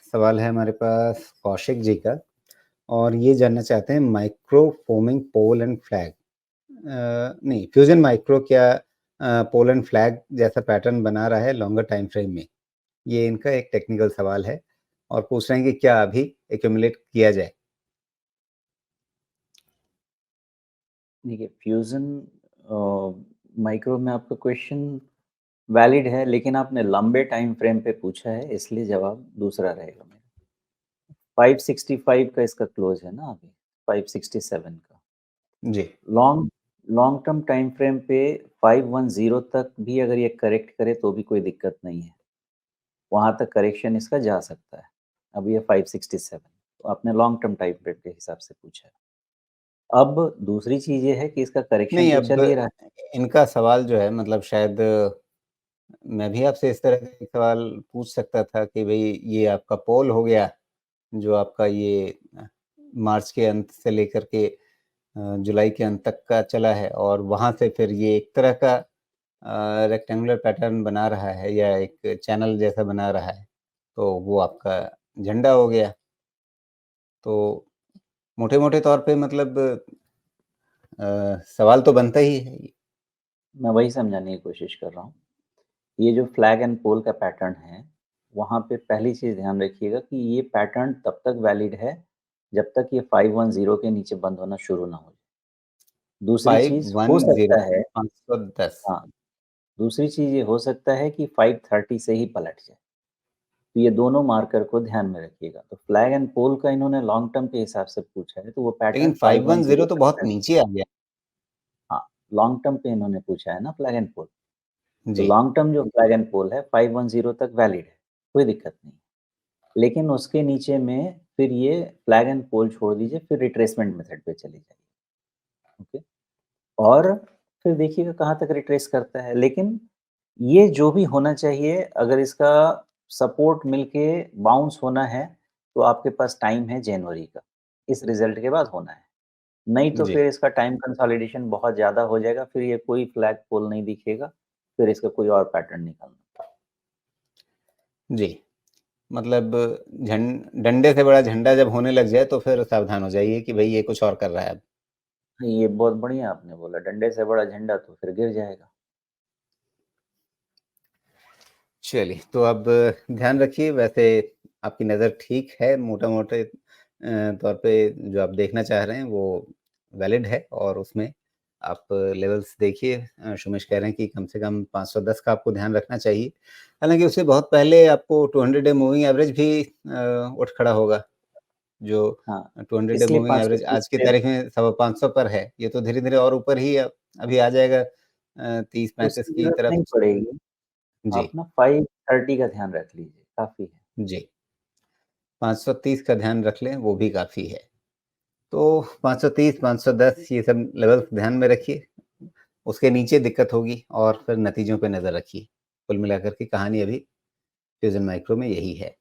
सवाल है हमारे पास कौशिक जी का और ये जानना चाहते हैं micro foaming pole and flag नहीं फ्यूजन माइक्रो क्या पोल एंड फ्लैग जैसा पैटर्न बना रहा है लॉन्गर टाइम फ्रेम में? ये इनका एक टेक्निकल सवाल है और पूछ रहे हैं कि क्या अभी एक्यूमुलेट किया जाए? देखिए फ्यूज़न माइक्रो में आपका क्वेश्चन वैलिड है, लेकिन आपने लंबे टाइम फ्रेम पे पूछा है, इसलिए जवाब दूसरा रहेगा मेरा। 565 का इसका क्लोज़ है ना अभी, 567 का। जी। Long long term time frame पे 510 तक भी अगर ये करेक्ट करे तो भी कोई दिक्कत नहीं है। वहाँ तक करेक्शन इसका जा सकता है। अभी ये 567 तो आपने लॉन्ग टर्म टाइम फ्रेम के हिसाब से पूछा है। अब दूसरी चीज़ ये है कि इसका करेक्शन नहीं, तो चल अब ही रहा है। इनका सवाल जो है मतलब शायद मैं भी आपसे इस तरह का एक सवाल पूछ सकता था कि भई ये आपका पोल हो गया, जो आपका ये मार्च के अंत से लेकर के जुलाई के अंत तक का चला है और वहाँ से फिर ये एक तरह का रेक्टेंगुलर पैटर्न बना रहा है या एक चैनल जैसा बना रहा है, तो वो आपका झंडा हो गया। तो मोटे-मोटे तौर पे मतलब सवाल तो बनता ही है। मैं वही समझाने की कोशिश कर रहा हूँ। ये जो फ्लैग एंड पोल का पैटर्न है, वहाँ पे पहली चीज़ ध्यान रखिएगा कि ये पैटर्न तब तक वैलिड है, जब तक ये 510 के नीचे बंद होना शुरू ना हो जाए। दूसरी चीज़ हो 510 सकता है 510 हाँ, दूसरी चीज़ ये हो सकता है कि 530 से ही पलट जाए। तो ये दोनों मार्कर को ध्यान में रखिएगा। तो फ्लैग एंड पोल का इन्होंने लॉन्ग टर्म के हिसाब से पूछा है, तो वो लेकिन पैटर्न 510 510 तो तक बहुत रहता है। नीचे आ गया। हाँ, लॉन्ग टर्म पे इन्होंने पूछा है ना फ्लैग एंड पोल। तो जी, लॉन्ग टर्म जो फ्लैग एंड पोल है 510 तक वैलिड है, कोई दिक्कत नहीं। लेकिन उसके नीचे में फिर ये फ्लैग एंड पोल छोड़ दीजिए, फिर रिट्रेसमेंट मेथड पे चले जाइए, ओके? और फिर देखिएगा कहाँ तक रिट्रेस करता है। लेकिन ये जो भी होना चाहिए, अगर इसका सपोर्ट मिलके बाउंस होना है, तो आपके पास टाइम है जनवरी का। इस रिज़ल्ट के बाद होना है। नहीं तो जी, फिर इसका टाइम कंसोलिडेशन बहुत ज़्यादा हो जाएगा, फिर ये कोई फ्लैग पोल नहीं दिखेगा, फिर इसका कोई और पैटर्न निकलना। जी। मतलब डंडे से बड़ा झंडा जब होने लग जाए तो फिर सावधान हो जाइए कि भई ये कुछ और कर रहा है अब। ये बहुत बढ़िया आपने बोला, डंडे से बड़ा झंडा तो फिर गिर जाएगा। चलिए, तो अब ध्यान रखिए वैसे आपकी नज़र ठीक है, मोटा-मोटे तौर पे जो आप देखना चाह रहे हैं वो वैलिड है और उसमें आप लेवल्स देखिए शुमेश कह रहे हैं कि कम से कम 510 का आपको ध्यान रखना चाहिए। हालाँकि उससे बहुत पहले आपको 200 डे मूविंग एवरेज भी उठ खड़ा होगा, जो हाँ, 200 डे इसलिए मूविंग एवरेज 530 आज की पे तारीख में सवा 500 पर है। ये तो धीरे-धीरे और ऊपर ही अभी आ जाएगा उसकी 30-35 की ज़रूरत तरफ। नहीं पड़ेगी। जी, आप ना 530 का ध्यान रख लीजिए, काफ़ी है। जी। 530 का ध्यान रख लें, वो भी काफ़ी है। तो 530, 510 ये सब लेवल्स ध्यान में रखिए, उसके नीचे दिक्कत होगी और फिर नतीजों पे नज़र रखिए। कुल मिलाकर के कहानी अभी फ्यूज़न माइक्रो में यही है।